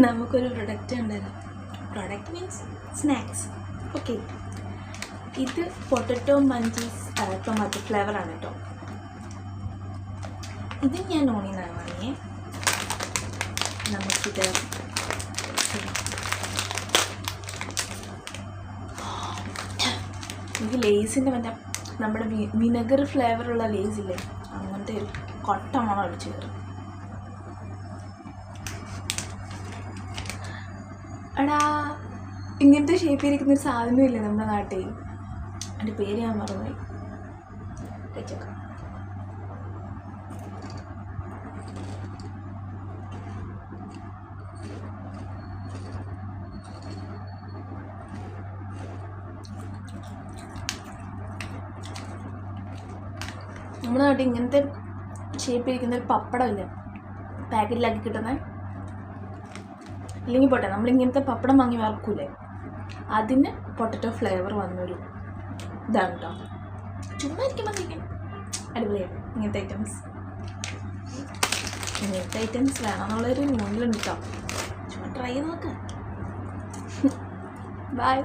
നമുക്കൊരു പ്രൊഡക്റ്റ് ഉണ്ടായിരുന്നു. Product means snacks. Okay, ഇത് പൊട്ടറ്റോ മഞ്ചീസ് ടൊമാറ്റോ ഫ്ലേവറാണ് കേട്ടോ. ഇത് ഞാൻ ഓണിൽ നിന്നാണ് വാങ്ങിയേ. നമുക്കിത് എനിക്ക് ലേസിൻ്റെ മറ്റേ നമ്മുടെ വിനെഗർ ഫ്ലേവറുള്ള ലേസില്ലേ, അങ്ങനത്തെ ഒരു കൊട്ട മണം അടിച്ചു കയറും. എടാ, ഇങ്ങനത്തെ ഷേപ്പിലിരിക്കുന്നൊരു സാധനമില്ലേ നമ്മുടെ നാട്ടിൽ, അതിൻ്റെ പേര് ഞാൻ മറന്നുപോയി. കഴിച്ചേക്കാം. നമ്മുടെ നാട്ടിൽ ഇങ്ങനത്തെ ഷേപ്പിരിക്കുന്ന ഒരു പപ്പടമില്ല പാക്കറ്റിലാക്കി കിട്ടുന്നത്. ഇല്ലെങ്കിൽ പോട്ടെ, നമ്മളിങ്ങനത്തെ പപ്പടം വാങ്ങി വറക്കൂലേ, അതിന് പൊട്ടറ്റോ ഫ്ലേവർ വന്നൊരു ഇതാണ് കേട്ടോ. ചുമ്മാ ഇരിക്കുമ്പോഴത്തേക്കും അടിപൊളിയാണ് ഇങ്ങനത്തെ ഐറ്റംസ് വേണമെന്നുള്ളൊരു മൂന്നിലുണ്ട് കേട്ടോ. ചുമ്മാ ട്രൈ ചെയ്ത് നോക്കാം. ബൈ.